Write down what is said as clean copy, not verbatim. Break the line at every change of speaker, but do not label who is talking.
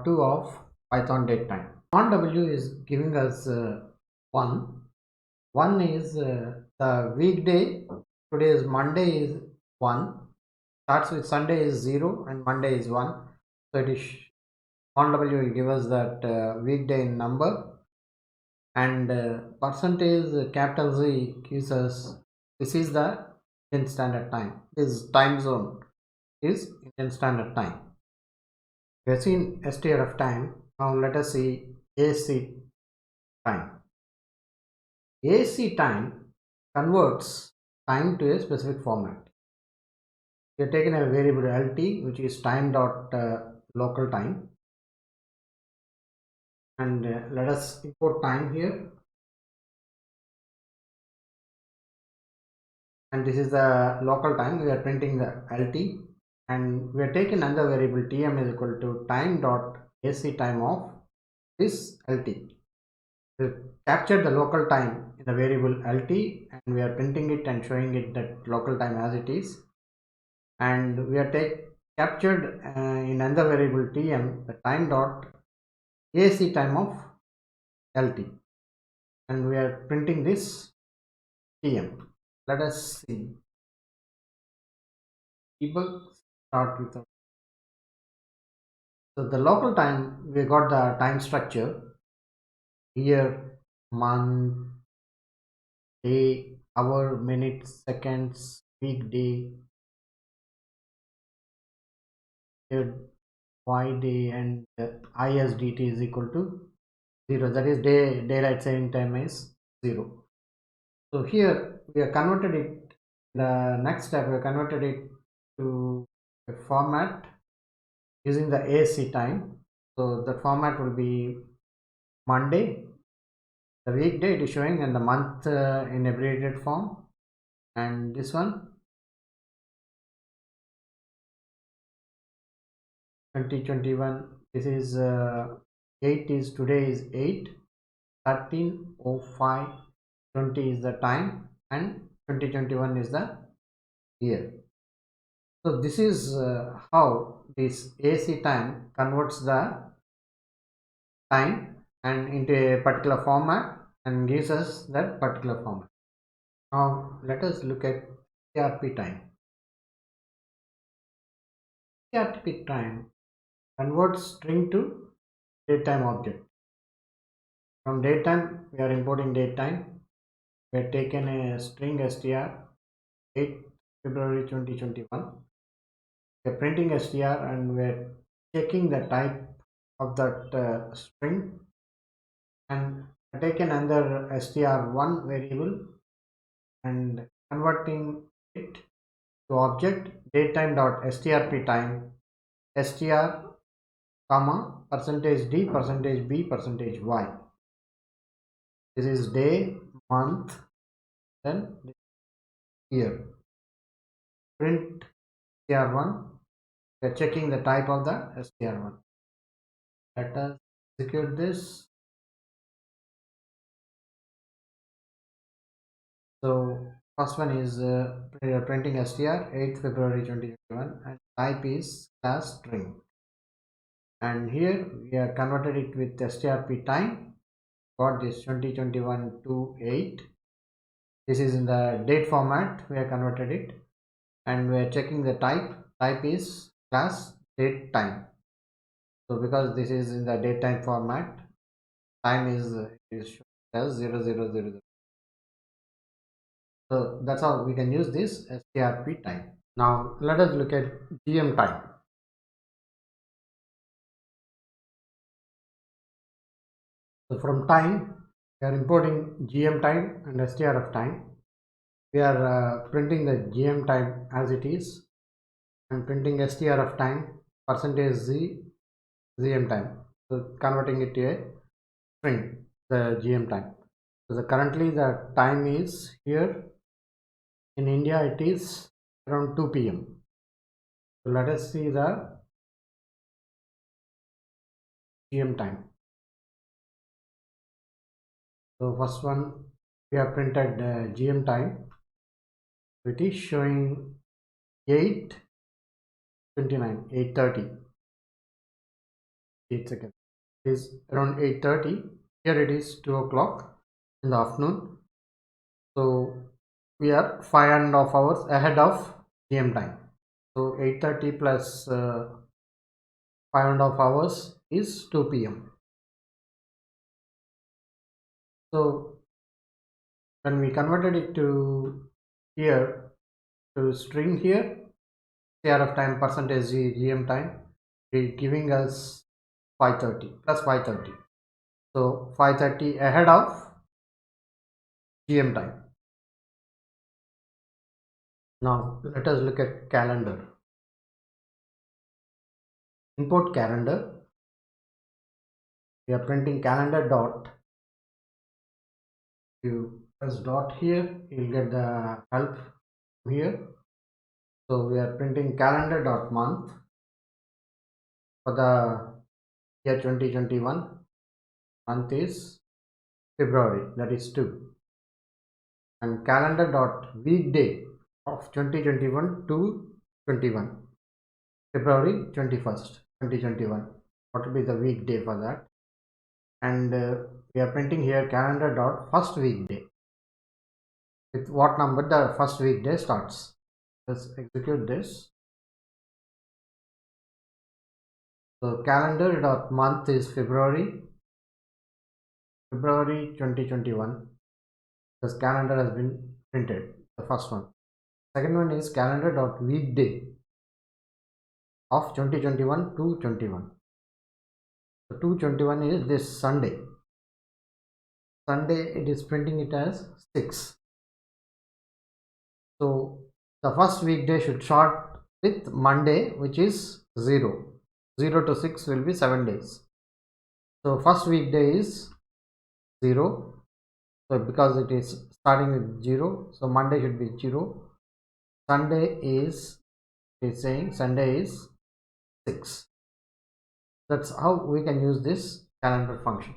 part 2 of Python datetime. On W is giving us 1. 1 is the weekday. Today is Monday is 1. Starts with Sunday is 0 and Monday is 1. So it is on W will give us that weekday in number, and percentage capital Z gives us this is the Indian Standard Time. This time zone is Indian Standard Time. We have seen STR of time. Now let us see AC time. AC time converts time to a specific format. We have taken a variable LT, which is time dot local time, and let us import time here. And this is the local time. We are printing the LT, and we are taking another variable TM is equal to time dot AC time of this LT. We captured the local time in the variable LT, and we are printing it and showing it that local time as it is. And we are captured in another variable TM the time dot AC time of LT, and we are printing this TM. Let us see. Debug start with. So the local time, we got the time structure year, month, day, hour, minute, seconds, week, day, y day, and ISDT is equal to 0. That is daylight saving time is 0. So here we have converted it. The next step we have converted it to a format using the AC time. So the format will be Monday, the weekday it is showing, and the month in abbreviated form, and this one 2021. This is 8 is today is 8 13:05 20 is the time, and 2021 is the year. So this is how this AC time converts the time and into a particular format and gives us that particular format. Now let us look at CRP time. CRP time converts string to datetime object. From datetime we are importing datetime. We have taken a string str 8 February 2021. We are printing str, and we are checking the type of that string, and taken another str1 variable and converting it to object datetime dot strp time str comma %d %b %y. This is day, month, then year. Print str1. We are checking the type of the str1. Let us execute this. So first one is printing str 8th February 2021, and type is class string. And here we are converted it with strp time. Got this 2021 to 8. This is in the date format. We have converted it, and we are checking the type. Type is class date time. So because this is in the datetime format, time is shown as 0000. So that's how we can use this strp time. Now let us look at GM time. So from time we are importing GM time and str of time. We are printing the GM time as it is, and printing str of time %z GM time. So converting it to a string, the GM time. So currently the time is here in India, it is around 2 p.m. So let us see the GM time. So first one we have printed GM time. It is showing 8:29, 8:30. 8 seconds. It is around 8:30. Here it is 2 o'clock in the afternoon. So we are 5.5 hours ahead of GM time. So 8:30 plus 5.5 hours is 2 p.m. So when we converted it to here, to string here, CRF time percentage GM time, it giving us 5:30 plus 5:30. So 5:30 ahead of GM time. Now let us look at calendar. Import calendar. We are printing calendar dot. You press dot here, you'll get the help here. So we are printing calendar dot month for the year 2021. Month is February, that is 2. And calendar dot weekday of 2021 to 21. February 21st, 2021. What will be the weekday for that? And we are printing here calendar dot first weekday. With what number the first weekday starts. Let's execute this. So calendar dot month is February 2021. This calendar has been printed, the first one. Second one is calendar dot weekday of 2021 to 21. So 221 is this Sunday. Sunday it is printing it as 6. So the first weekday should start with Monday, which is 0. 0 to 6 will be 7 days. So first weekday is 0. So because it is starting with 0, so Monday should be 0. Sunday is saying Sunday is 6. That's how we can use this calendar function.